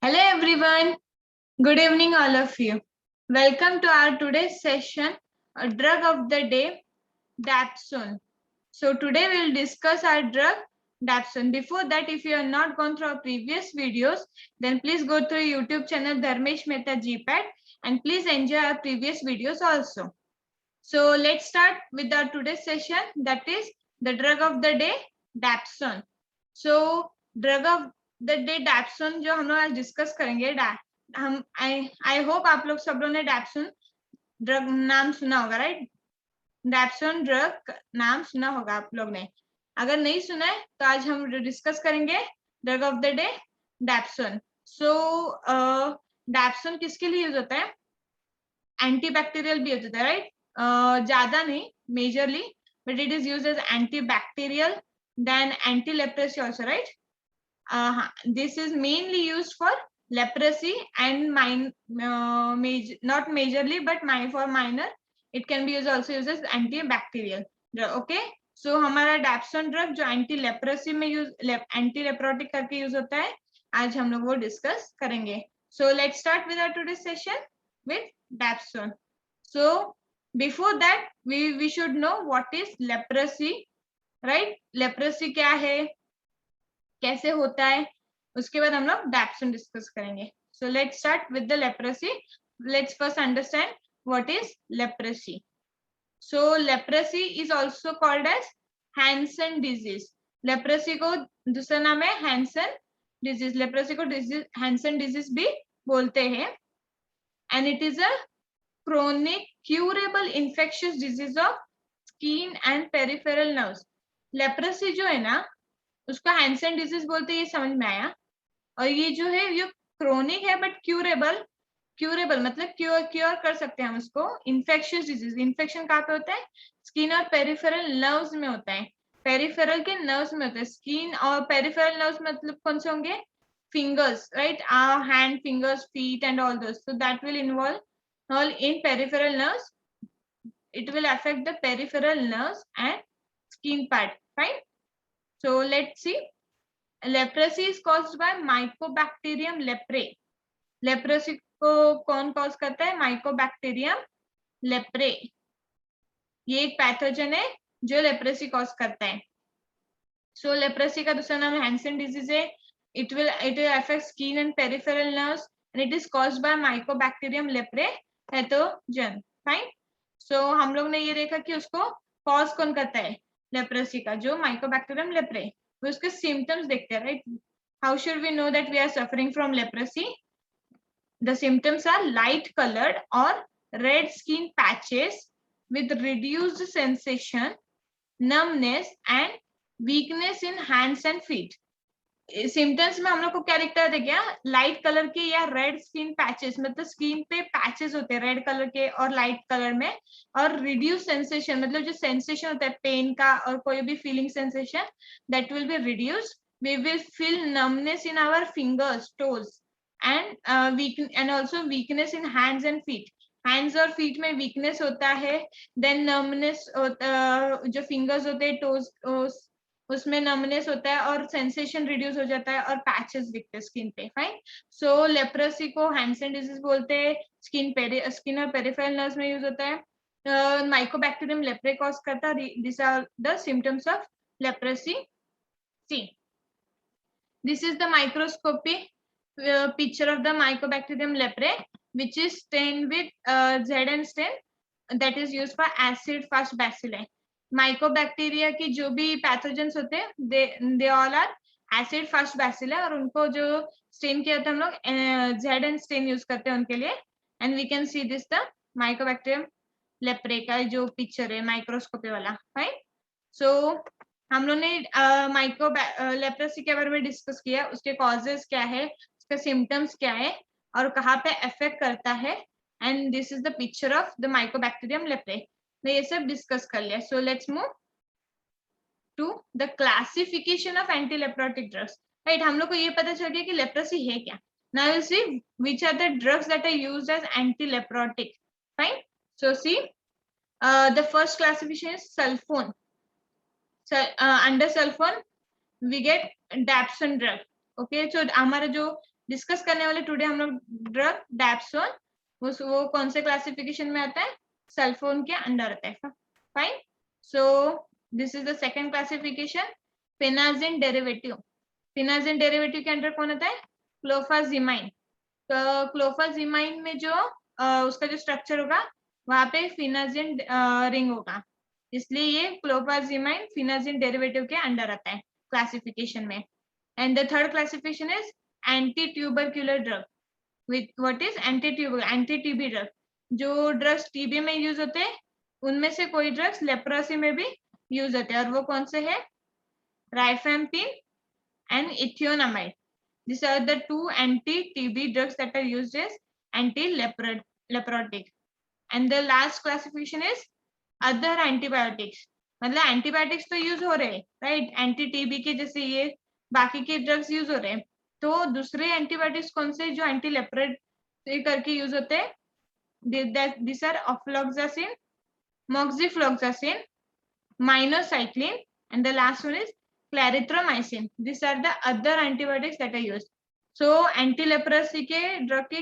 Hello everyone. Good evening all of you. Welcome to our today's session, a drug of the day, Dapsone. So today we'll discuss our drug Dapsone. Before that, if you have not gone through our previous videos, then please go to our YouTube channel Dharmesh Mehta GPAT and please enjoy our previous videos also. So let's start with our today's session, that is the drug of the day, Dapsone. So drug of the day dapsone जो हम लोग आज discuss करेंगे हम I hope आप लोग सब लोगों ने डैप्सोन ड्रग नाम सुना होगा, राइट? डैप्सोन ड्रग नाम सुना होगा आप लोग ने. अगर नहीं सुना है तो आज हम डिस्कस करेंगे drug of the day dapsone. So dapsone किसके लिए यूज होता है? एंटीबैक्टीरियल भी यूज होता है, राइट? ज्यादा नहीं, majorly, but it is use as antibacterial then anti leprosy also, right? This is mainly used for leprosy and not majorly but for minor it can be also used as antibacterial. Okay, so हमारा dapsone drug जो anti leprosy में anti लेप्रोटिक करके use होता है, आज हम लोग वो डिस्कस करेंगे. So let's start with our today's session with Dapsone. So before that we should know what is leprosy, right? Leprosy क्या है, कैसे होता है, उसके बाद हम लोग डैप्सोन डिस्कस करेंगे. So let's start with the leprosy. Let's first understand what is leprosy. So leprosy is also called as Hansen disease. Leprosy को दूसरा नाम है हैंसन डिजीज. लेप्रेसी को हैंसन डिजीज भी बोलते हैं. And it is a chronic curable infectious disease of skin and peripheral nerves. Leprosy जो है ना, उसका हैंसन डिजीज बोलते हैं, ये समझ में आया. और ये जो है ये क्रोनिक है बट क्यूरेबल मतलब क्योर कर सकते हैं हम उसको. इन्फेक्शियस डिजीज, इन्फेक्शन कहाँ पे होता है? स्किन और पेरिफेरल नर्व्स में होता है. पेरिफेरल के नर्व्स में होता है. स्किन और पेरिफेरल नर्व्स मतलब कौन से होंगे? Fingers, right? Hand, fingers, feet and all those. So that will involve all in peripheral nerves. It will affect the peripheral nerves and skin part, right? So let's see. Leprosy is caused by Mycobacterium leprae. Leprosy को कौन cause करता है? Mycobacterium leprae. ये एक pathogen है जो leprosy cause करता है. सो लेप्रेसी का दूसरा नाम हैंसन डिजीज है. it will affect skin and peripheral nerves and it is caused by Mycobacterium leprae pathogen. Fine. So हम लोग ने ये देखा कि उसको कॉज कौन करता है लेप्रेसी का, जो माइकोबैक्टीरियम लेप्रे. उसके सिम्टम्स देखते हैं, right? How should we know that we are suffering from leprosy? The symptoms are light coloured और red skin patches with reduced sensation, numbness and weakness in hands and feet. Symptoms में हम लोग को क्या दिखता है? क्या लाइट कलर के या रेड स्किन पैचेस, मतलब स्किन पे पैचेस होते हैं रेड कलर के और लाइट कलर में. और रिड्यूस सेंसेशन मतलब जो सेंसेशन होता है पेन का और कोई भी feeling sensation, that will be reduce. We will feel numbness in our fingers, toes and also weakness in hands and feet. Hands और फीट में वीकनेस होता है. देन नमनेस, जो फिंगर्स होते हैं टोज, उसमें नमनेस होता है और सेंसेशन रिड्यूस हो जाता है और पैचेस दिखते हैं स्किन पे. फाइन. सो लेप्रेसी को हैंसन डिजीज बोलते हैं. स्किन और पेरिफेरल नर्व्स में यूज होता है. माइकोबैक्टीरियम लेप्रे कॉज करता है. This are the symptoms of leprosy. See, this is the microscopic picture of the Mycobacterium leprae which is stained with Zn stain that is used for acid fast bacilli. Mycobacteria की जो भी pathogens होते हैं they all are acid fast bacilli है. और उनको जो stand किया था हम लोग Zn स्टेन यूज करते हैं उनके लिए. And we can see this the mycobacterium leprae का जो पिक्चर है माइक्रोस्कोपी वाला. फाइन. सो हम लोग ने लेप्रेसी के बारे में डिस्कस किया, उसके कॉजेस क्या है, उसके सिम्टम्स क्या है और कहाँ पे अफेक्ट करता है. And this is the picture of the mycobacterium leprae. ये सब डिस्कस कर लिया. So let's move to the classification of anti leprotic drugs. Right, हम लोग को ये पता चल गया कि लेप्रेसी है क्या. Now will see which are the drugs that are used as anti leprotic. Fine. So see, the first classification is sulfone. Under sulfone we get dapsone drug. Okay, so हमारा जो डिस्कस करने वाले today हम लोग drug dapsone, वो कौन से classification में आता है, सल्फोन के अंडर आता है। Fine, so this is the second classification, phenazine derivative. Phenazine derivative के अंडर कौन आता है, क्लोफाजिमाइन। तो क्लोफाजिमाइन में जो उसका जो स्ट्रक्चर होगा वहां पे फिनाजिन रिंग होगा, इसलिए ये क्लोफाजिमाइन फिनाजिन डेरिवेटिव के अंडर आता है क्लासिफिकेशन में। And the third classification is anti tubercular drug. What is anti TB drug. जो ड्रग्स टीबी में यूज होते हैं उनमें से कोई ड्रग्स लेप्रोसी में भी यूज होते हैं, और वो कौन से है, राइफेम्पिन and ethionamide. These are the two anti-TB drugs that are used as anti-leprotic. And the last classification is other antibiotics. मतलब एंटीबायोटिक्स तो यूज हो रहे हैं, राइट, एंटी टीबी के जैसे ये बाकी के ड्रग्स यूज हो रहे हैं, तो दूसरे एंटीबायोटिक्स कौन से जो एंटी लेप्रोटिक करके यूज होते हैं, this are ofloxacin, moxifloxacin, minocycline, and the last one is clarithromycin. These are the other antibiotics that are used. So anti-leprosy के ड्रग के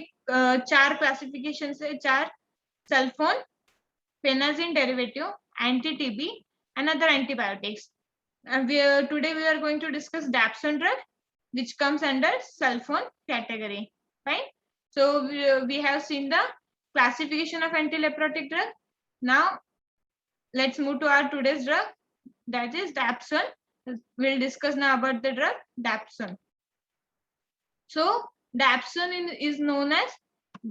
चार क्लासिफिकेशन से, चार, sulfone, phenazine derivative, anti-TB and other antibiotics. Today we are going to discuss dapsone drug, which comes under sulfone category. Right? So we have seen the classification of anti-leprotic drug. Now let's move to our today's drug, that is dapsone. We'll discuss now about the drug dapsone. So dapsone is known as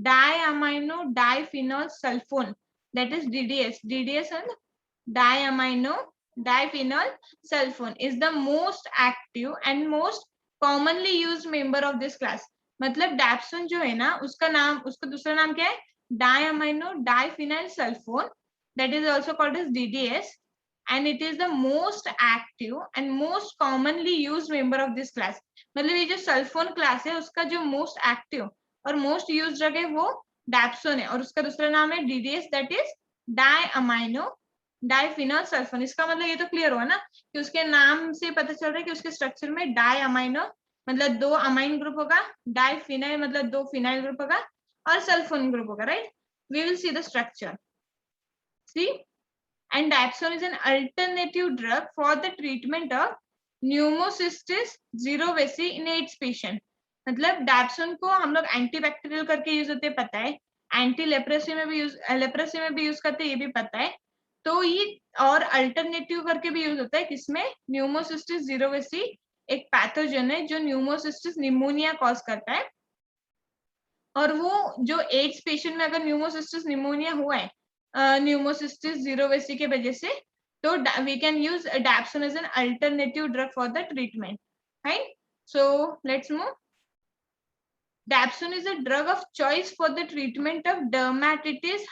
diamino diphenol sulfone, that is DDS. DDS and diamino diphenol sulfone is the most active and most commonly used member of this class. मतलब dapsone जो है ना, उसका नाम, उसका दूसरा नाम क्या है, diamino diphenyl sulfone, that is also called as DDS, and it is the most active and most commonly used member of this class. मतलब ये जो सल्फोन क्लास है उसका जो मोस्ट एक्टिव और मोस्ट यूज ड्रग है वो डैप्सोन है, और उसका दूसरा नाम है DDS, दैट इज डायअमाइनो डाइफिनॉल सल्फोन। इसका मतलब ये तो क्लियर हुआ ना कि उसके नाम से पता चल रहा है कि उसके स्ट्रक्चर में डायअमाइनो मतलब 2 अमाइन ग्रुप होगा, डाइफिनाइल मतलब 2 फिनाइल ग्रुप होगा, और सल्फोन ग्रुप होगा, right. We will see the structure, see. And dapsone is an alternative drug for the treatment of pneumocystis jirovecii in AIDS patient. मतलब डैप्सोन को हम लोग एंटीबैक्टीरियल करके यूज होते हैं, पता है, एंटी लेप्रोसी में भी यूज करते हैं, ये भी पता है। तो ये और अल्टरनेटिव करके भी यूज होता है, किसमें, न्यूमोसिस्टिस जिरोवेसी, एक पैथोजन है जो न्यूमोसिस्टिस निमोनिया कॉज करता है, और वो जो एड्स पेशेंट में अगर न्यूमोसिस्टिस निमोनिया हुआ है pneumocystis jirovecii के वजह से, तो we can use dapsone as an alternative drug for the treatment, right? So let's move. Dapsone is a drug of choice for the treatment of dermatitis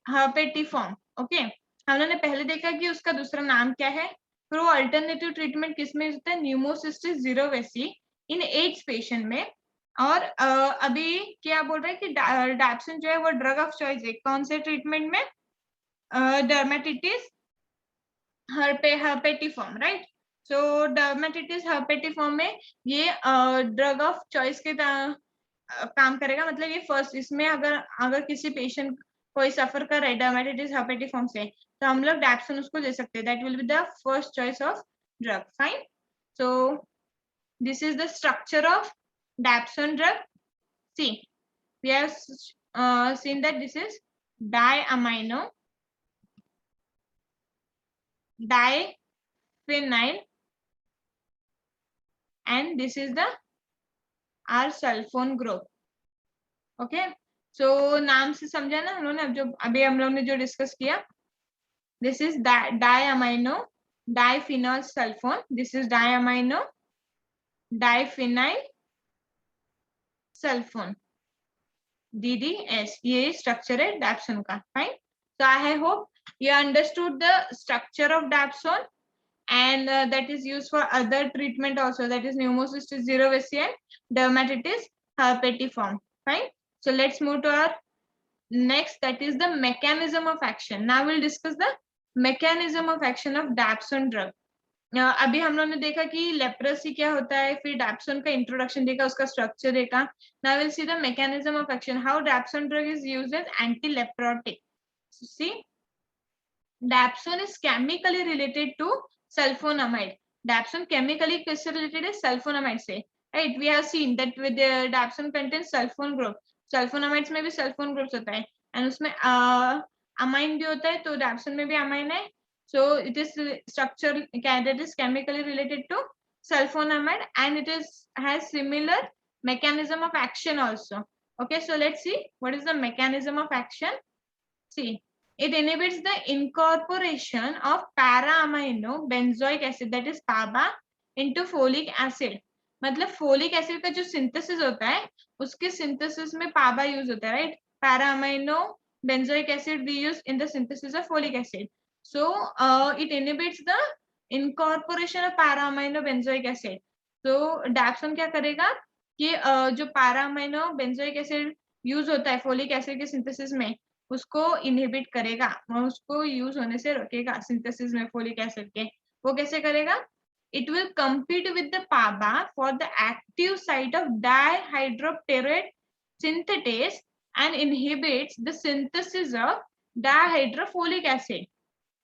herpetiform. Okay, हमने पहले देखा कि उसका दूसरा नाम क्या है, फिर वो अल्टरनेटिव ट्रीटमेंट किसमें होता है, न्यूमोसिस्टिस जिरोवेसी इन एड्स पेशेंट में, और अभी क्या बोल रहे हैं कि डैप्सोन जो है वो ड्रग ऑफ चॉइस है कौन से ट्रीटमेंट में, डर्मेटिटिस हर्पेटिफॉर्म, राइट। सो डर्मेटिटिस हर्पेटिफॉर्म में ये ड्रग ऑफ चॉइस के काम करेगा, मतलब ये फर्स्ट, इसमें अगर किसी पेशेंट कोई सफर कर रहा है डर्मेटिटिस हर्पेटिफॉर्म से, तो हम लोग डैप्सोन उसको दे सकते हैं, that will be the first choice of drug, fine. So this is the structure of dapsone drug. See, we have seen that this is diamino diphenyl, and this is the our sulfone group. Okay, so नाम से समझा ना उन्होंने, अब जो अभी हम लोग ने जो डिस्कस किया, this is diamino diphenyl sulfone, this is diamino diphenyl sulfone, DDS, ये स्ट्रक्चर है डैप्सोन का, fine. So I hope you understood the structure of dapsone, and that is used for other treatment also, that is pneumocystis jirovecii and dermatitis herpetiform, fine. So let's move to our next, that is the mechanism of action. Now we'll discuss the mechanism of action of dapsone drug. अभी हम लोगों ने देखा कि leprosy क्या होता है, फिर डैप्सोन का इंट्रोडक्शन देखा, उसका स्ट्रक्चर देखा. Now will see the mechanism of action, how dapsone drug is used as anti leprotic. See, dapsone is chemically related to sulfonamide. Dapsone chemically किससे related है? Sulfonamide से, right? We have seen that with the dapsone contains sulfone group. Sulfonamides में भी sulfone groups होता है, and उसमें amine भी होता है, तो dapsone में भी amine है. So it is structure that is chemically related to sulfonamide, and it is has similar mechanism of action also. Okay, so let's see what is the mechanism of action. See, it inhibits the incorporation of para-amino benzoic acid, that is PABA, into folic acid. मतलब folic acid का जो synthesis होता है, उसके synthesis में पाबा use होता है, right? Para-amino benzoic acid we use in the synthesis of folic acid. So it inhibits the incorporation of para-amino benzoic acid. So dapsone क्या करेगा कि जो para-amino benzoic acid यूज होता है फोलिक एसिड के सिंथेसिस में, उसको इनहिबिट करेगा, उसको यूज होने से रोकेगा सिंथेसिस में फोलिक एसिड के. वो कैसे करेगा? It will compete with the PABA for the active site of dihydropteroate synthetase and inhibits the synthesis of dihydrofolic acid.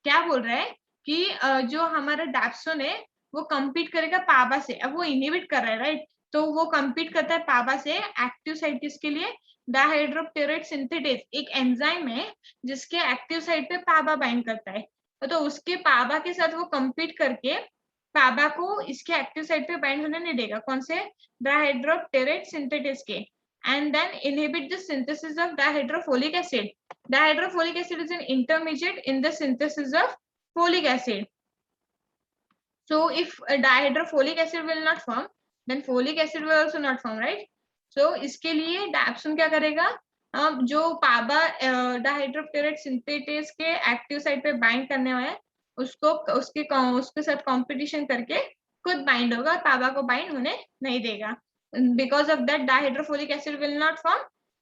क्या बोल रहा है कि जो हमारा डैप्सोन है वो compete करेगा पाबा से. अब वो इनहिबिट कर रहा है, राइट? तो वो compete करता है पाबा से एक्टिव साइट किसके लिए? डाइहाइड्रोप्टेरोएट सिंथेटेज, एक एंजाइम है जिसके एक्टिव साइट पे पाबा बाइंड करता है. तो उसके पाबा के साथ वो compete करके पाबा को इसके एक्टिव साइट पे बाइंड होने नहीं देगा. कौन से? डाइहाइड्रोप्टेरोएट सिंथेटेज के. And then inhibit the synthesis of dihydrofolic acid. Dihydrofolic acid is an intermediate in the synthesis of folic acid. So if a dihydrofolic acid will not form, then folic acid will also not form, right? So इसके लिए dapsone क्या करेगा? जो पाबा डाइहाइड्रोप्टेरोएट synthetase के active site पे bind करने वाला है, उसके साथ कंपटीशन करके खुद बाइंड होगा, पाबा को बाइंड होने नहीं देगा. Because of that dihydrofolic acid will not form,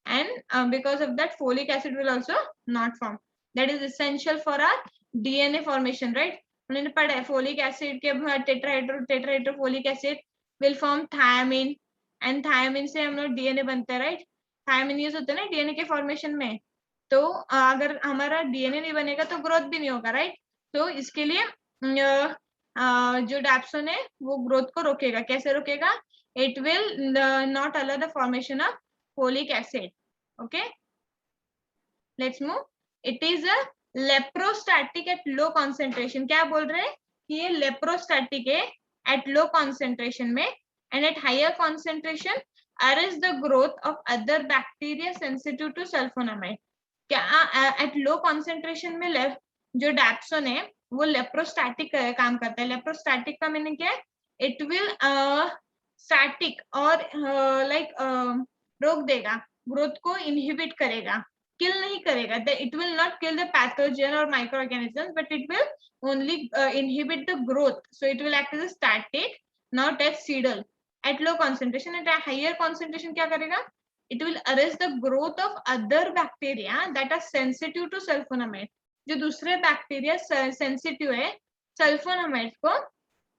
and because of that folic acid will also not form. That is essential for our DNA formation, right? हमने पढ़ा है फोलिक एसिड के tetrahydrofolic acid will form thiamine, and thiamine से हम लोग DNA बनता है, right? Thiamine use होता है ना डीएनए के फॉर्मेशन में. तो अगर हमारा डीएनए नहीं बनेगा तो ग्रोथ भी नहीं होगा, राइट? तो इसके लिए जो डैप्सोन है वो ग्रोथ को रोकेगा. कैसे रोकेगा? It will not allow the formation of folic acid. Okay, let's move. It is a leprostatic at low concentration. क्या बोल रहे हैं कि ये leprostatic है at low concentration में, and at higher concentration arrest the growth of other bacteria sensitive to sulfonamide. क्या at low concentration में जो डैप्सोन है वो लेप्रोस्टैटिक काम करता है. लेप्रोस्टैटिक का मीनिंग क्या है? It will स्टैटिक और रोक देगा, ग्रोथ को इनहिबिट करेगा, किल नहीं करेगा. It will not kill the pathogen और microorganisms, but it will only inhibit the growth. So it will act as a static, not as cidal. At low concentration, at higher concentration क्या करेगा? It will arrest the growth of other bacteria that are sensitive to sulfonamide. जो दूसरे bacteria sensitive है sulfonamide को,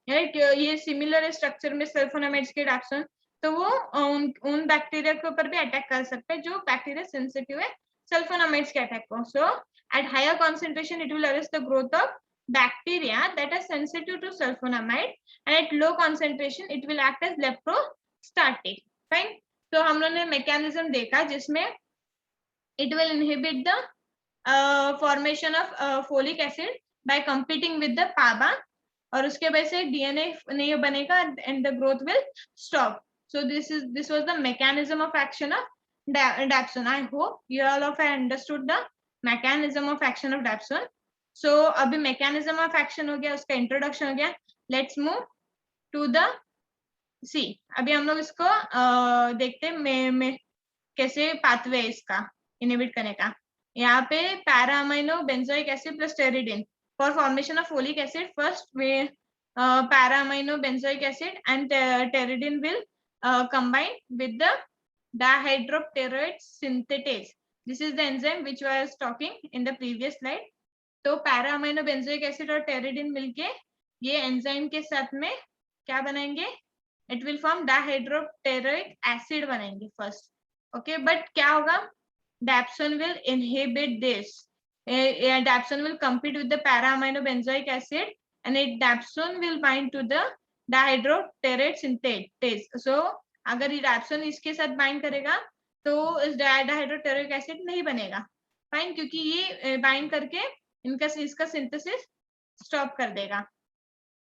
right? ये similar structure में sulfonamides के dapsone, तो वो उन बैक्टीरिया के ऊपर भी अटैक कर सकते हैं जो बैक्टीरिया सेंसिटिव है सल्फोनामाइड्स के अटैक को. So at higher concentration it will arrest the growth of bacteria that are sensitive to sulfonamide, and at low concentration it will act as leprostatic. Fine. तो हम लोगों ने मैकेनिज्म देखा जिसमें it will inhibit the formation of folic acid by competing with the PABA, और उसके वजह से डीएनए नहीं बनेगा and the growth will stop. So this was the mechanism of action of dapsone. I hope you all of have understood the mechanism of action of dapsone. So अभी mechanism of action हो गया, उसका introduction हो गया. Let's move to the सी. अभी हम लोग इसको देखते हैं कैसे पाथवे इसका इनहिबिट करने का. यहाँ पे para amino benzoic acid plus pteridine for formation of folic acid. First para-amino benzoic acid and pteridine will combine with the dihydropteroate synthetase. This is the enzyme which I was talking in the previous slide. तो para-amino benzoic acid और pteridine मिलके ये enzyme के साथ में क्या बनाएंगे, it will form डाइहाइड्रोटेरोइक acid बनाएंगे फर्स्ट. ओके, बट क्या होगा, dapsone will inhibit this. Dapsone will compete with the para-aminobenzoic acid, and dapsone will bind to the dihydroterate synthetase. So अगर ये dapsone इसके साथ बाइंड करेगा तो इस डाइहाइड्रोटेरिक एसिड नहीं बनेगा, फाइन, क्योंकि ये बाइंड करके इसका सिंथेसिस स्टॉप कर देगा.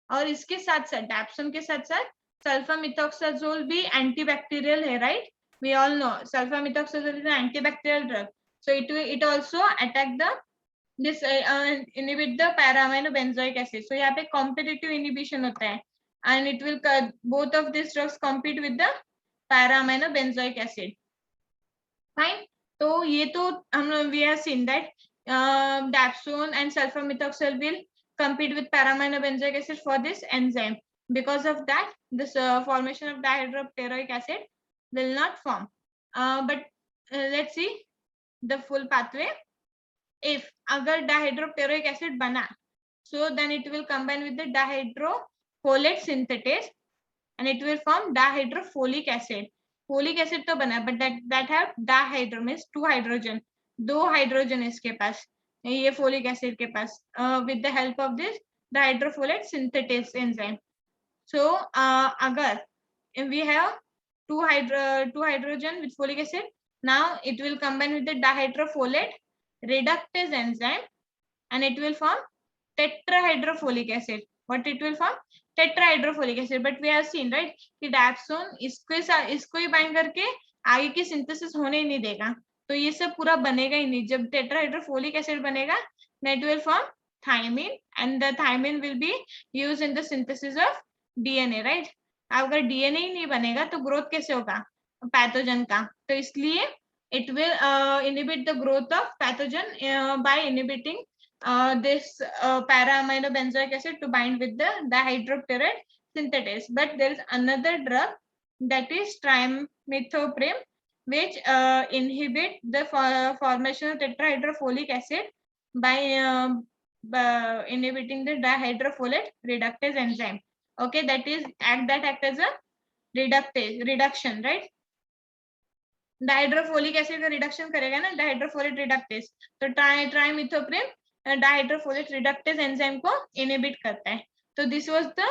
और इसके साथ साथ डैप्सोन के साथ साथ सल्फामिथोक्साजोल भी एंटीबैक्टीरियल है, right? We all know sulfamethoxazole is an antibacterial drug, so it also attack this inhibit the para-aminobenzoic acid. So यहाँ पे competitive inhibition होता है, and it will both of these drugs compete with the para-aminobenzoic acid. Fine. तो ये तो हम we have seen that dapsone and sulfamethoxazole will compete with para-aminobenzoic acid for this enzyme. Because of that, this formation of dihydroteroic acid will not form. But let's see the full pathway. If agar dihydroteroic acid bana, so then it will combine with the dihydrofolate synthetase and it will form dihydrofolic acid. Folic acid तो बना, but that have dihydro means 2 hydrogen, 2 hydrogen इसके पास, ये folic acid के पास, with the help of this dihydrofolate synthetase enzyme. So agar if we have 2 hydrogen with folic acid, now it will combine with the dihydrofolate reductase enzyme and it will form tetrahydrofolic acid. What it will form? Tetrahydrofolic acid. But we have seen, right, कि dapsone इसको ही bind करके आगे की synthesis होने ही नहीं देगा, तो ये सब पूरा बनेगा ही नहीं. जब tetrahydrofolic acid बनेगा, then it will form thymine and the thymine will be used in the synthesis of DNA, right? अगर DNA ही नहीं बनेगा तो ग्रोथ कैसे होगा पैथोजन का? तो इसलिए it will inhibit the growth of pathogen by inhibiting this para-aminobenzoic acid to bind with the dihydroterate synthetase. But there is another drug that is trimethoprim, which inhibit the formation of tetrahydrofolic acid by inhibiting the dihydrofolate reductase enzyme. Okay, that act as a reduction, right? Dihydrofolic acid का reduction करेगा ना dihydrofolate reductase, तो trimethoprim dihydrofolate reductase enzyme को inhibit करता है. तो this was the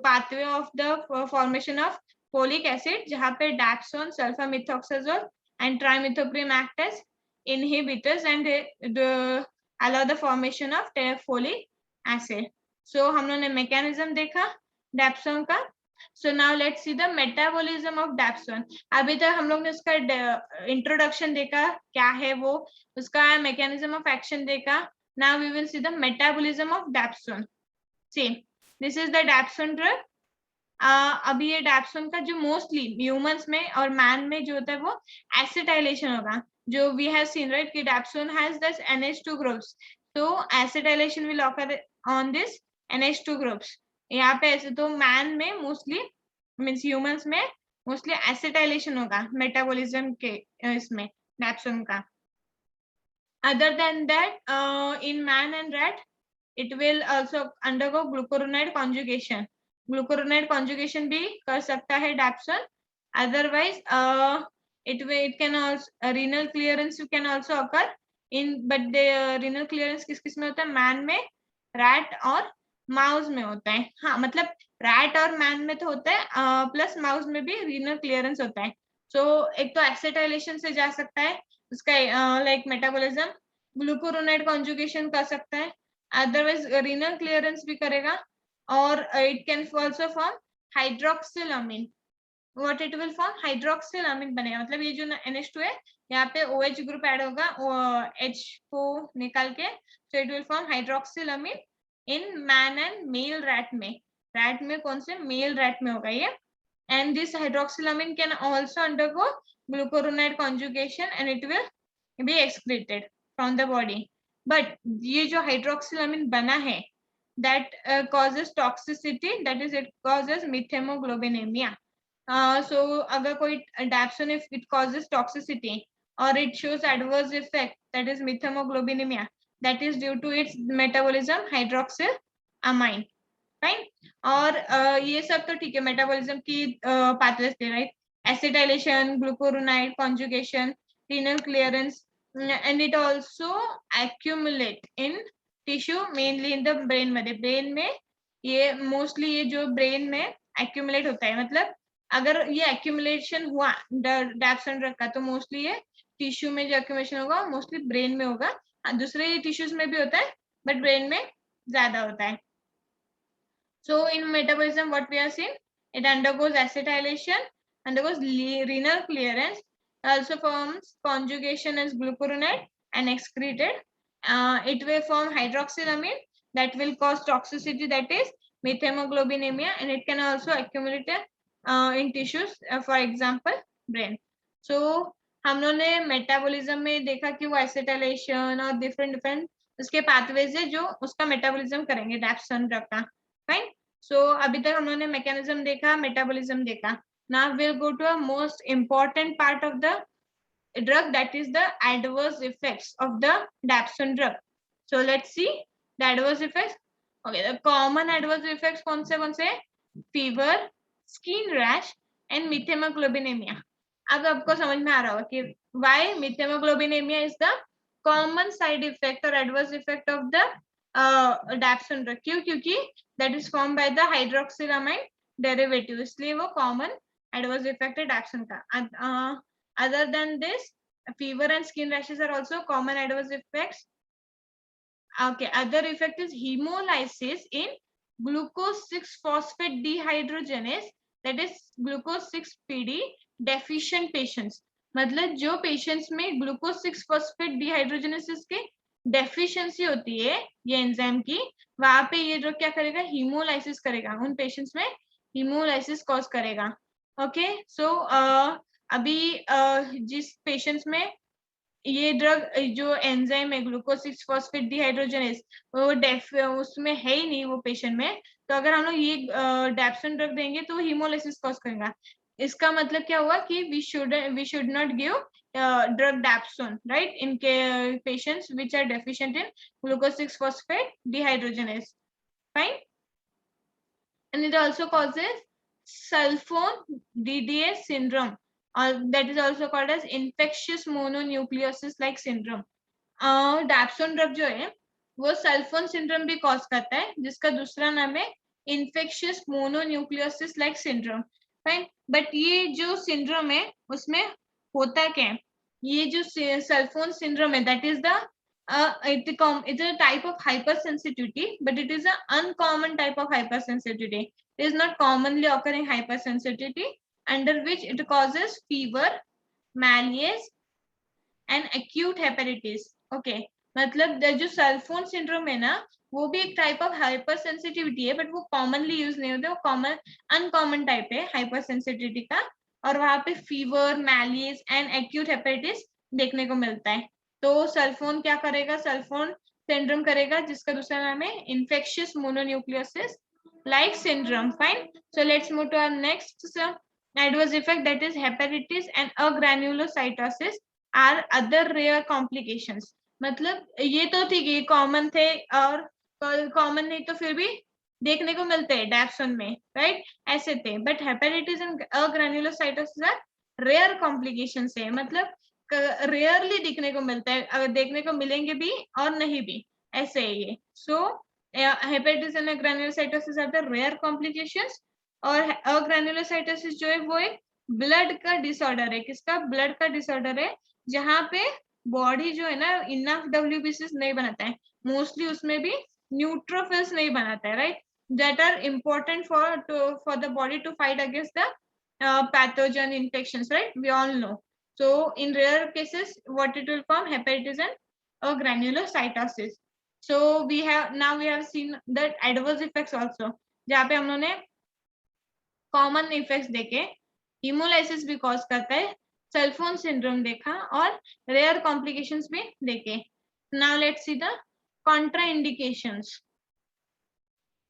pathway of the formation of folic acid, जहां पे dapsone, sulfamethoxazole and trimethoprim act as inhibitors and allow the formation of folic acid. So हम लोगों ने मैकेनिज्म देखा डैप्सोन का. So now let's see the metabolism of dapsone. अभी तक हम लोग ने उसका इंट्रोडक्शन देखा, क्या है वो, उसका मैकेनिज्म ऑफ एक्शन देखा. Now we will see the metabolism of dapsone. See, this is the dapsone drug. अभी ये dapsone का जो मोस्टली ह्यूमंस में और मैन में जो होता है वो एसिटाइलेशन होगा. जो we have seen, right, कि dapsone has this NH2 groups, so acetylation will occur on this NH2 groups. यहाँ पे ऐसे तो मैन में मोस्टली मीन्स ह्यूमंस में मोस्टली एसिटाइलेशन होगा मेटाबॉलिज्म के इसमें डैप्सोन का. Other than that in man and rat it will also undergo glucuronide conjugation. Glucuronide conjugation भी कर सकता है dapsone. Otherwise it can also renal clearance can also occur in, but the renal clearance किस में होता है? Man में, rat और माउस में होता है. हाँ, मतलब रैट और मैन में तो होता है, प्लस माउस में भी रीनल क्लियरेंस होता है. सो एक तो एसिटाइलेशन से जा सकता है उसका लाइक मेटाबॉलिज्म, ग्लूकुरोनाइड कॉन्जुगेशन कर सकता है, अदरवाइज रीनल क्लियरेंस भी करेगा, और it can also form hydroxylamine. What it will form? Hydroxylamine बनेगा. मतलब ये जो NH2 है, यहाँ पे OH ग्रुप ऐड होगा H को निकाल के, so it will form hydroxylamine in man and male rat में. रैट में कौन से? मेल रैट में होगा ये. And this hydroxylamine can also undergo glucuronide conjugation and it will be excreted from the body. But ये जो हाइड्रोक्सिलामीन बना है, that causes toxicity, that is it causes methemoglobinemia. So अगर कोई dapsone, if it causes toxicity or it shows adverse effect, that is methemoglobinemia, that is due to its metabolism hydroxyl amine, fine. और ये सब तो ठीक है, metabolism की pathways थे, right? Acetylation, glucuronide conjugation, renal clearance, and it also accumulate in tissue, mainly in the brain मध्ये, brain में ये मोस्टली, ये जो ब्रेन में एक्यूमुलेट होता है, मतलब अगर ये एक्यूमुलेशन हुआ डैप्सन ड्रग का, तो मोस्टली ये टिश्यू में जो एक्यूमुलेशन होगा मोस्टली ब्रेन में होगा। दूसरे टिश्यूज में भी होता है, बट ब्रेन में ज्यादा होता है। So in metabolism, what we are seeing, it undergoes acetylation, undergoes renal clearance, also forms conjugation as glucuronide and excreted. It will form hydroxylamine that will cause toxicity, that is methemoglobinemia, and it can also accumulate in tissues, for example brain. So हम लोगों ने metabolism में देखा कि वो acetylation और different different उसके pathways है जो उसका मेटाबॉलिज्म करेंगे डैप्सन ड्रग का, फाइन। सो अभी तक हम लोगों ने मैकेनिज्म देखा, मेटाबॉलिज्म देखा। Now we will go to a most important part of the drug, that is the adverse effects of the dapsone drug. So let's see the adverse effects. Okay, the common adverse effects कौन से? Fever, skin rash and methemoglobinemia. अब आपको समझ में आ रहा होगा कि why methemoglobinemia is the common side effect or adverse effect of the dapsone drug. क्यों? क्योंकि that is formed by the hydroxylamine derivative, इसलिए वो common adverse effect है dapsone का. Other than this, fever and skin rashes are also common adverse effects. Okay, other effect is hemolysis in glucose 6-phosphate dehydrogenase, that is glucose 6-PD deficient patients. मतलब जो patients में glucose 6-phosphate dehydrogenases के deficiency होती है ये enzyme की, वहां पे ये ड्रग क्या करेगा, hemolysis करेगा, उन patients में hemolysis cause करेगा. Okay, so अभी जिस पेशेंट्स में ये ड्रग जो एंजाइम है ग्लूकोज 6-फॉस्फेट डिहाइड्रोजनेज वो उसमें है ही नहीं वो पेशेंट में, तो अगर हम लोग ये डैप्सन ड्रग देंगे तो हीमोलाइसिस कॉज करेगा. इसका मतलब क्या हुआ कि we should not give drug dapsone, right, in patients which are deficient in glucose 6-phosphate dehydrogenase, fine. And it also causes sulfone-DDA syndrome, that is also called as infectious mononucleosis like syndrome. Dapsone drug जो है वो sulphone syndrome भी cause करता है, जिसका दूसरा नाम है infectious mononucleosis like syndrome, fine. But ये जो सिंड्रोम है उसमें होता क्या है, ये जो सल्फोन सिंड्रोम है that is the it's a type of hypersensitivity, but it is an uncommon type of hypersensitivity. It is not commonly occurring hypersensitivity under which it causes fever, malaise and acute hepatitis. Okay, मतलब जो sulphone syndrome है ना वो भी एक type of hyper sensitivity है, but वो commonly use नहीं होते, वो कॉमन अनकॉमन टाइप है हाइपर सेंसिटिविटी का, और वहां पे fever, malice and acute hepatitis देखने को मिलता है. तो सल्फोन क्या करेगा, सल्फोन सिंड्रोम करेगा, जिसका दूसरा नाम है infectious mononucleosis like syndrome, fine. So let's move to our next adverse effect, that is hepatitis and agranulocytosis are other rare complications. मतलब ये तो ठीक है, कॉमन थे, और कॉमन नहीं तो फिर भी देखने को मिलते हैं डैप्सन में, राइट, ऐसे थे. But hepatitis and agranulocytosis are rare complications है, मतलब रेयरली दिखने को मिलता है, अगर देखने को मिलेंगे भी और नहीं भी, ऐसे है ये. So hepatitis and granulocytosis are the rare complications. और अग्रैन्युलोसाइटोसिस जो है वो एक ब्लड का डिसऑर्डर है. किसका? ब्लड का डिसऑर्डर है, जहां पे बॉडी जो है ना इनफ डब्ल्यूबीसीज नहीं बनाता है, मोस्टली उसमें भी न्यूट्रोफिल्स नहीं बनाता है, right, that are important for the body to fight against the pathogen infections, right, we all know. So in rare cases what it will form, hepatitis and granulocytosis. So we have seen that adverse effects also, जहाँ पे हम लोगों ने common effects देखे, haemolysis भी cause करता है, sulphone syndrome देखा, और रेयर कॉम्प्लिकेशंस भी देखे. Now let's see the contraindications.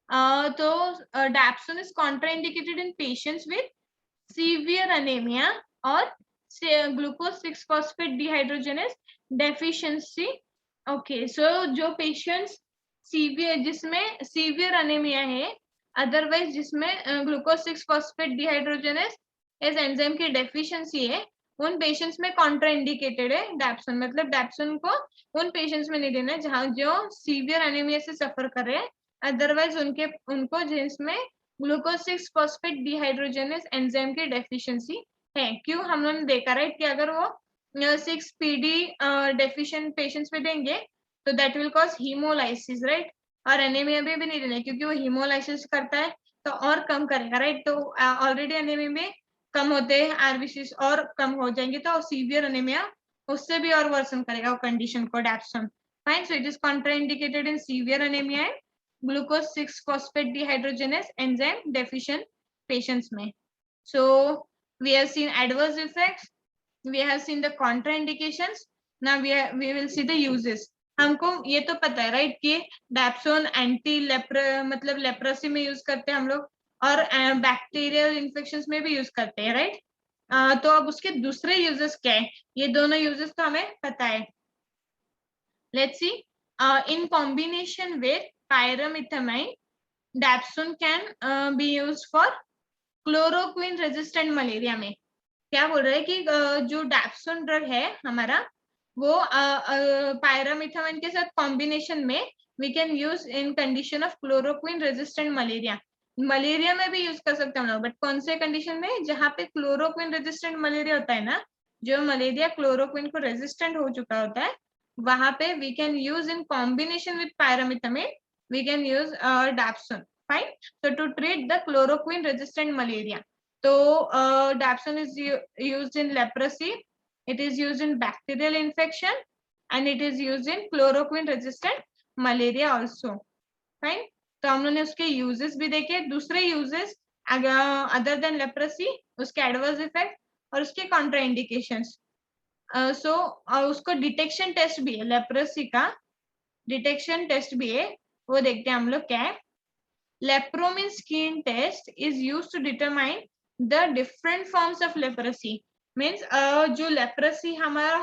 तो dapsone is contraindicated in patients with severe anaemia और glucose six phosphate dehydrogenase deficiency. Okay, so जो पेशेंट्स सीवियर, जिसमें सीवियर एनीमिया है, अदरवाइज जिसमें ग्लूकोज 6 फॉस्फेट डिहाइड्रोजनेस इस एंजाइम की डेफिशिएंसी है, उन पेशेंट्स में कॉन्ट्राइंडिकेटेड है डैप्सोन। मतलब डैप्सोन को उन पेशेंट्स में नहीं देना है जहां जो सीवियर एनीमिया से सफर कर रहे हैं, अदरवाइज उनको जिसमें ग्लूकोज 6 फॉस्फेट डिहाइड्रोजनेस एंजाइम की डेफिशिएंसी है। क्यों? हम लोगों ने देखा राइट कि अगर वो 6 पीडी डेफिशिएंट पेशेंट्स में देंगे तो that will cause haemolysis, right. और एनीमिया में भी नहीं देना क्योंकि वो हीमोलाइसिस करता है तो और कम करेगा, राइट। तो ऑलरेडी एनीमिया में कम होते हैं आरबीसीज, और कम हो जाएंगे तो सीवियर एनीमिया उससे भी और वर्सन करेगा वो कंडीशन को dapsone. Fine, so it is contraindicated in severe anaemia and glucose 6 phosphate dehydrogenase enzyme deficient patients में। सो we have seen adverse effects, we have seen the contraindications, now we will see the uses. हमको ये तो पता है right कि dapsone anti मतलब leprosy में use करते हैं हम लोग, और बैक्टीरियल इन्फेक्शंस में भी यूज करते हैं, राइट। तो अब उसके दूसरे यूजेस क्या है, ये दोनों यूजेस तो हमें पता है। Let's see, in combination with pyrimethamine, dapsone can be used for chloroquine resistant malaria में। क्या बोल रहे हैं कि जो डैप्सोन ड्रग है हमारा, वो पायरामिथामाइन के साथ कॉम्बिनेशन में we can use in condition of chloroquine resistant malaria. Malaria में भी यूज कर सकते हैं हम लोग, बट कौन से कंडीशन में? जहाँ पे क्लोरोक्विन रेजिस्टेंट मलेरिया होता है ना, जो मलेरिया क्लोरोक्विन को रेजिस्टेंट हो चुका होता है, वहां पे we can use in combination with pyrimethamine, we can use dapsone. Fine. So to treat the chloroquine resistant malaria, so dapsone is used in leprosy, it is used in bacterial infection, and it is used in chloroquine resistant malaria also. Fine. तो हम लोगों ने उसके uses भी देखे, दूसरे uses other than leprosy, उसके adverse effect और उसके कॉन्ट्रा इंडिकेशंस। सो उसको डिटेक्शन टेस्ट भी है, लेप्रोसी का डिटेक्शन टेस्ट भी है, वो देखते हैं हम लोग क्या है। Lepromin skin test is used to determine the different forms of leprosy. Means जो leprosy हमारा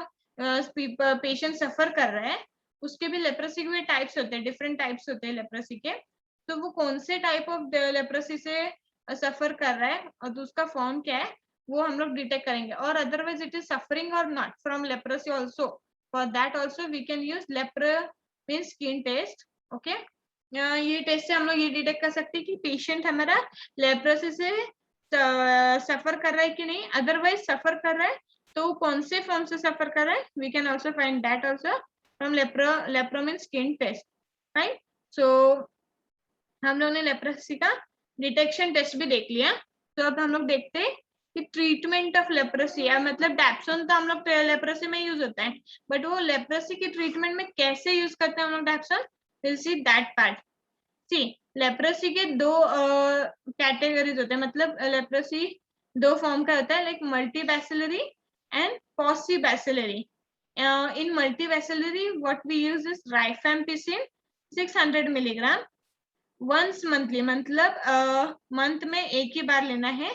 पेशेंट सफर कर रहा है, उसके भी लेप्रोसी के भी टाइप्स होते हैं, डिफरेंट टाइप्स होते हैं लेप्रोसी के। तो वो कौन से टाइप ऑफ लेप्रोसी से सफर कर रहा है और तो उसका फॉर्म क्या है, वो हम लोग डिटेक्ट करेंगे। और अदरवाइज इट इज सफरिंग और not from leprosy also, for that also we can use lepromin skin test. Okay, ये टेस्ट से हम लोग ये डिटेक्ट कर सकते हैं कि पेशेंट हमारा लेप्रोसी से सफर कर रहा है कि नहीं, अदरवाइज सफर कर रहा है तो कौन से फॉर्म से सफर कर रहा है, we can also find that also from lepromin skin test. Right, so हम लोग ने लेप्रोसी का डिटेक्शन टेस्ट भी देख लिया। तो अब हम लोग देखते हैं कि ट्रीटमेंट ऑफ लेप्रोसी, मतलब डैप्सोन तो हम लोग लेप्रोसी में यूज होता है, बट वो लेप्रोसी की ट्रीटमेंट में कैसे यूज करते हैं हम लोग dapsone, we'll see that part. See, leprosy के दो कैटेगरीज होते हैं, मतलब लेप्रोसी दो फॉर्म का होता है, like multibacillary and paucibacillary. In multibacillary what we use is rifampicin 600 milligram once monthly, मतलब मंथ में एक ही बार लेना है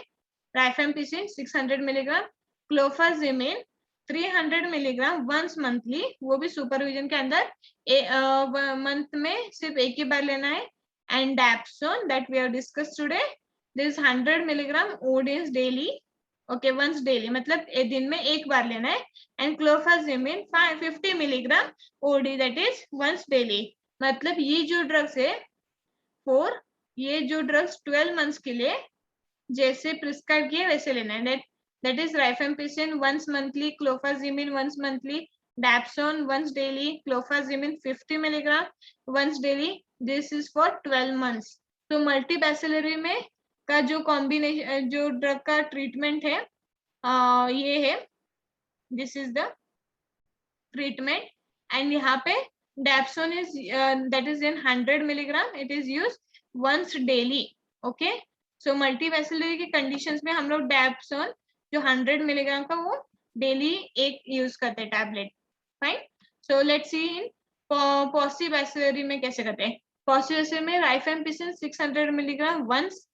rifampicin 600 milligram, clofazimine 300 milligram once monthly, वो भी सुपरविजन के अंदर मंथ में सिर्फ एक ही बार लेना है। And dapsone that we have discussed today, this 100 milligram OD once daily, okay once daily, मतलब दिन में एक बार लेना है। And clofazimine 50 milligram OD, that is once daily. मतलब ये जो ड्रग्स है ये जो ड्रग्स 12 मंथ्स के लिए जैसे प्रिस्क्राइब किए वैसे लेना है। That is rifampicin once monthly, clofazimine once monthly, dapsone once daily, clofazimine 50 milligram once daily. This is for 12 months. तो मल्टीबैसिलरी में का जो कॉम्बिनेशन जो ड्रग का ट्रीटमेंट है ये है, this is the treatment. And यहाँ पे dapsone is that is in 100 milligram, it is use once daily. Okay, so multibacillary की कंडीशंस में हम लोग डैप्सोन जो 100 मिलीग्राम का वो डेली एक यूज करते हैं tablet. Fine, so let's see in paucibacillary में कैसे करते हैं। पॉसीबैसिलरी में rifampicin 600 milligram once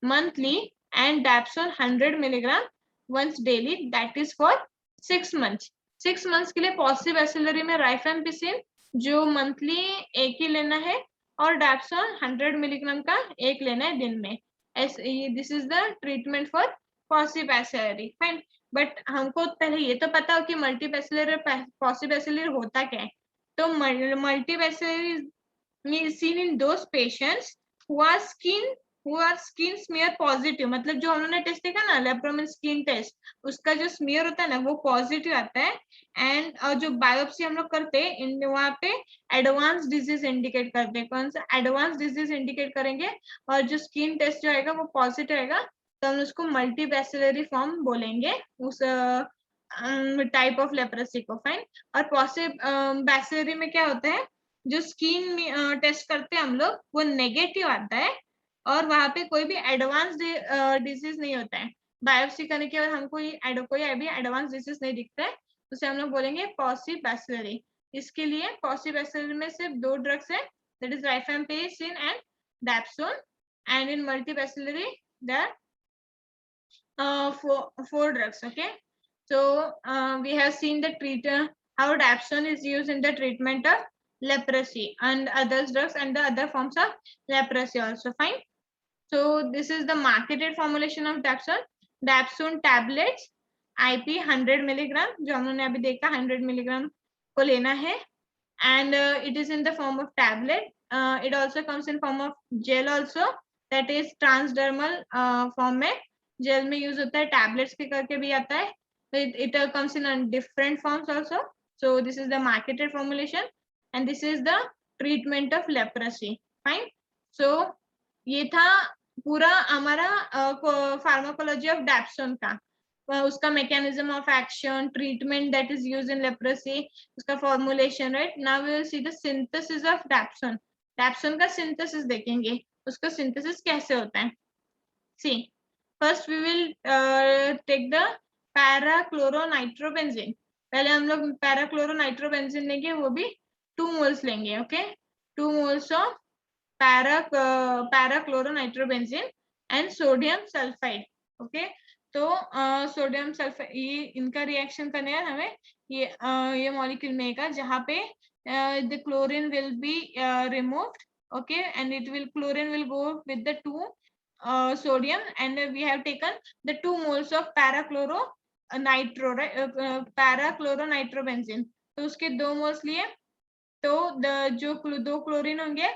monthly and dapsone 100 milligram once daily, that is for 6 months. 6 months के लिए पॉसीबैसिलरी में राइफेम्पिसिन जो मंथली एक ही लेना है और डैप्सोन 100 मिलीग्राम का एक लेना है दिन में। This is the treatment for paucibacillary, fine. But हमको पहले ये तो पता हो कि मल्टीबैसिलर पॉसिबैसिलर होता क्या है। तो multibacillary is seen in those patients who are skin smear positive, मतलब जो हमने टेस्ट देखा ना लेप्रोमिन स्किन टेस्ट, उसका जो स्मीयर होता है ना वो पॉजिटिव आता है। एंड जो बायोप्सी हम लोग करते हैं वहाँ पे एडवांस डिजीज इंडिकेट करते हैं। कौन सा एडवांस डिजीज इंडिकेट करेंगे, और जो स्किन टेस्ट जो आएगा वो पॉजिटिव आएगा, तो हम उसको मल्टीबैसिलरी फॉर्म बोलेंगे उस टाइप ऑफ लेप्रोसी को, फाइन। और बैसिलरी में क्या होता है, जो स्किन टेस्ट करते हैं हम लोग वो नेगेटिव आता है, और वहां पे कोई भी एडवांस डिजीज नहीं होता है। बायोप्सी करने के बाद हमको कोई अभी एडवांस डिजीज नहीं दिखता है, तो उसे हम लोग बोलेंगे पॉसिबैसिलरी। इसके लिए पॉसिबैसिलरी में सिर्फ 2 ड्रग्स है, that is rifampicin and dapsone. And in multibacillary there four drugs. Okay, so we have seen the how dapsone is used in the treatment of leprosy and other drugs and the other forms of leprosy also, fine. So this is the marketed formulation of dapsone. Dapsone tablets IP 100 milligram, जो हमने अभी देखा 100 milligram को लेना है, and it is in the form of tablet. It also comes in form of gel also, that is transdermal form में jail में use होता है, टैबलेट्स के करके भी आता है, it comes in different forms also. So this is the marketed formulation and this is the treatment of leprosy, fine. So ये था पूरा हमारा फार्माकोलॉजी ऑफ डैप्सोन का, उसका mechanism of action, treatment that is used in leprosy, उसका formulation, right. Now we will see the synthesis of dapsone. Dapsone का synthesis देखेंगे, उसका सिंथेसिस कैसे होता है। See first we will take the parachloronitrobenzene. पहले हम लोग पैराक्लोरोनाइट्रोबेंजीन लेंगे, वो भी 2 मोल्स लेंगे। Okay, 2 moles of parachloronitrobenzene and sodium sulphide. Okay, तो सोडियम सल्फाइड ये इनका रिएक्शन करने है हमें, ये मॉलिक्यूल मिलेगा जहाँ पे the chlorine will be removed. Okay, and chlorine will go with the 2 sodium, and we have taken the 2 moles of पैराक्लोरोनाइट्रोबेंजीन, तो उसके 2 मोल्स लिए, तो जो 2 क्लोरीन होंगे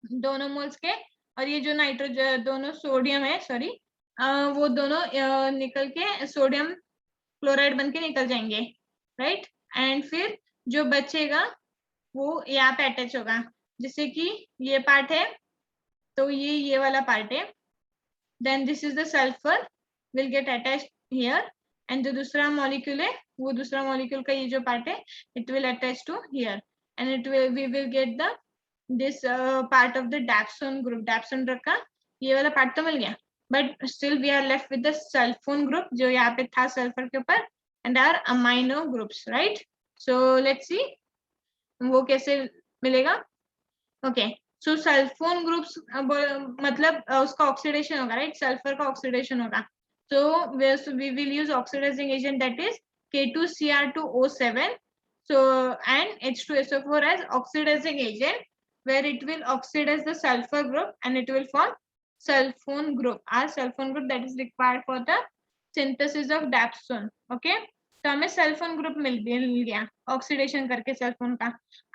दोनों मोल्स के, और ये जो नाइट्रोजन दोनों सोडियम है, सॉरी, वो दोनों निकल के सोडियम क्लोराइड बन के निकल जाएंगे, राइट। एंड फिर जो बचेगा वो यहाँ पे अटैच होगा, जिससे कि ये पार्ट है, तो ये वाला पार्ट है, then this is the sulphur will get attached here, and जो दूसरा मॉलिक्यूल है वो दूसरा मॉलिक्यूल का ये जो पार्ट है it will attach to here, and we will get the this part of the dapsone group. dapsone drug का ये वाला पार्ट तो मिल गया, but still we are left with the sulfone group जो यहाँ पे था सल्फर के ऊपर, and our amino groups, right? So let's see वो कैसे मिलेगा। okay, so sulfone groups मतलब उसका ऑक्सीडेशन होगा, राइट, सल्फर का ऑक्सीडेशन होगा, so we will use oxidizing agent that is K2Cr2O7, so and H2SO4 as oxidizing agent, where it will oxidize the sulfur group and it will form sulfone group, our sulfone group that is required for the synthesis of dapsone. Okay, तो हमें sulphone group मिल गया oxidation करके sulphone का।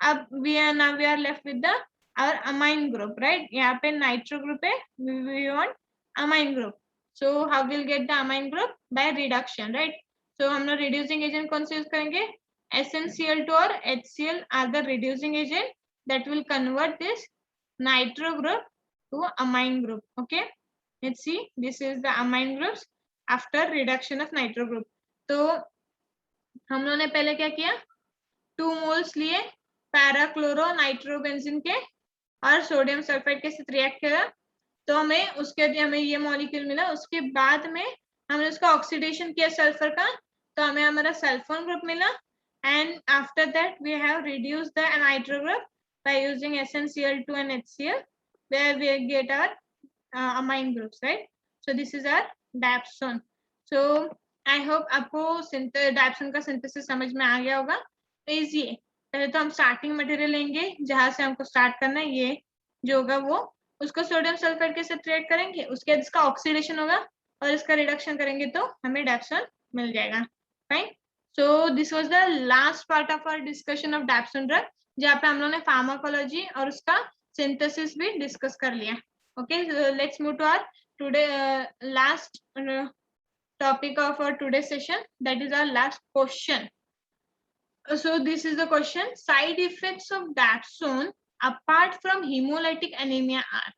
अब we are left with the our amine group, right? यहाँ पे nitro group है, we want amine group, so how we'll get the amine group? By reduction, right? So हम लोग reducing agent कौन से यूज करेंगे, SnCl2 और HCl are the reducing agent that will convert this nitro group to amine group. Okay, let's see, this is the amine groups after reduction of nitro group. तो हम लोगों ने पहले क्या किया, 2 मोल्स लिए पैराक्लोरोनाइट्रोबेंजीन के और सोडियम सल्फाइड के साथ रिएक्ट किया, तो हमें ये मॉलिक्यूल मिला। उसके बाद में हमने उसका ऑक्सीडेशन किया सल्फर का, तो हमें हमारा सल्फोन ग्रुप मिला, and after that we have reduced the nitro group by using SnCl2 and HCl, where we get our amine groups, right? So this is our dapsone. So I hope आपको dapsone का synthesis समझ में आ गया होगा, easy है। पहले तो हम स्टार्टिंग मटेरियल लेंगे, जहां से हमको स्टार्ट करना है, ये जो होगा वो, उसको सोडियम सल्फेट के साथ रिएक्ट करेंगे, उसके बाद इसका ऑक्सीडेशन होगा और इसका रिडक्शन करेंगे तो हमें डैप्सन मिल जाएगा। Fine. So this was the last part of our discussion of dapsone drug, जहाँ पे हम लोगों ने फार्माकोलॉजी और उसका सिंथेसिस भी डिस्कस कर लिया। Okay, let's move to our today last topic of our today's session, that is our last question. So this is the question: side effects of dapsone apart from hemolytic anemia are.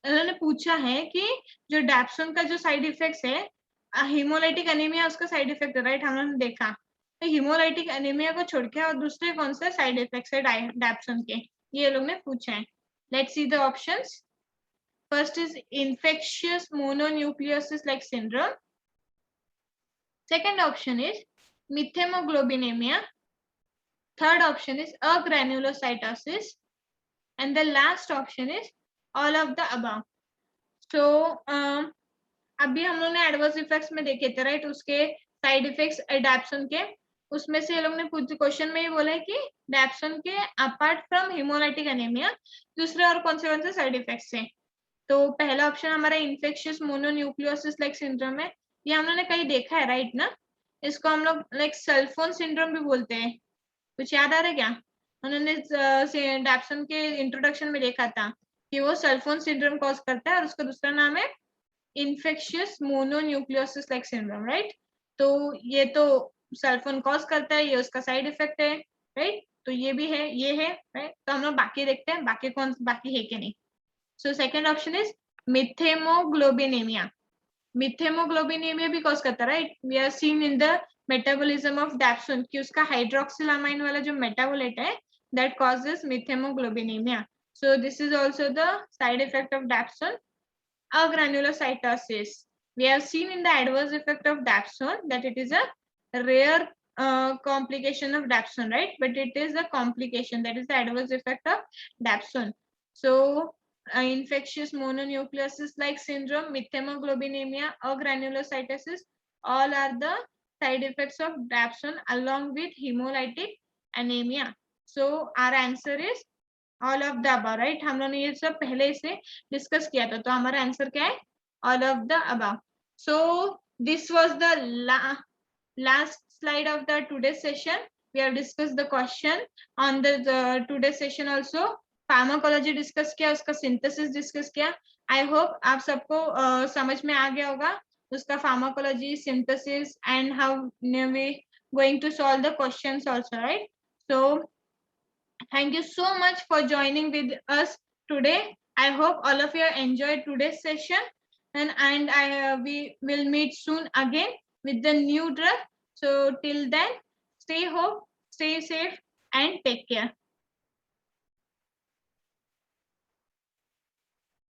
उन्होंने पूछा है कि जो dapsone का जो side effects है, haemolytic anaemia उसका side effect है, राइट, हमने देखा। तो हीमोलाइटिक एनीमिया को छोड़ के और दूसरे कौन से साइड इफेक्ट्स है डैप्सोन के, ये लोग ने पूछा है। Let's see the options. First is infectious mononucleosis like syndrome. Second option is methemoglobinemia. Third option is agranulocytosis. And the last option is all of the above. So, अभी हम लोग ने एडवर्स इफेक्ट्स में देखे थे, राइट, उसके side effects dapsone के, उसमें से ये लोग ने कुछ क्वेश्चन में ही बोला है कि डैप्सोन के अपार्ट फ्रॉम हीमोलाइटिक एनीमिया दूसरे और कौन से साइड इफेक्ट्स हैं। तो पहला ऑप्शन हमारा इन्फेक्शियस मोनोन्यूक्लियोसिस लाइक सिंड्रोम है, ये हम लोग ने कहीं देखा है, राइट ना। इसको हम लोग लाइक सेल्फोन सिंड्रोम भी बोलते हैं। कुछ याद आ रहा है क्या? उन्होंने डैप्सन के इंट्रोडक्शन में देखा था कि वो सेल्फोन सिंड्रोम कॉज करता है और उसका दूसरा नाम है infectious mononucleosis like syndrome, right. तो ये तो सेल्फोन कॉज करता है, ये उसका साइड इफेक्ट है, राइट। तो ये भी है, ये है, राइट। तो हम लोग बाकी देखते हैं बाकी कौन बाकी है कि नहीं। So second option is methaemoglobinaemia. Methaemoglobinaemia भी कॉज करता है, right. We are seen in the metabolism of dapsone कि उसका हाइड्रोक्सिलामाइन वाला जो मेटाबोलाइट है that causes methaemoglobinaemia. So this is also the side effect of dapsone. Agranulocytosis, we have seen in the adverse effect of dapsone that it is a rare complication of dapsone, right, but it is a complication, that is the adverse effect of dapsone. So infectious mononucleosis like syndrome, methemoglobinemia or granulocytosis, all are the side effects of dapsone along with hemolytic anemia. So our answer is all of the above, right. हम लोगों ने ये सब पहले इसे discuss किया था, तो हमारा आंसर क्या है? All of the above. So this was the last slide of the today session. We have discuss the question on the today session also. Pharmacology discuss किया, उसका सिंथेसिस डिस्कस किया। आई होप आप सबको समझ में आ गया होगा उसका pharmacology, synthesis and how we going to solve the questions also, right. So thank you so much for joining with us today. I hope all of you enjoyed today's session, and we will meet soon again with the new drug. So till then, stay home, stay safe, and take care.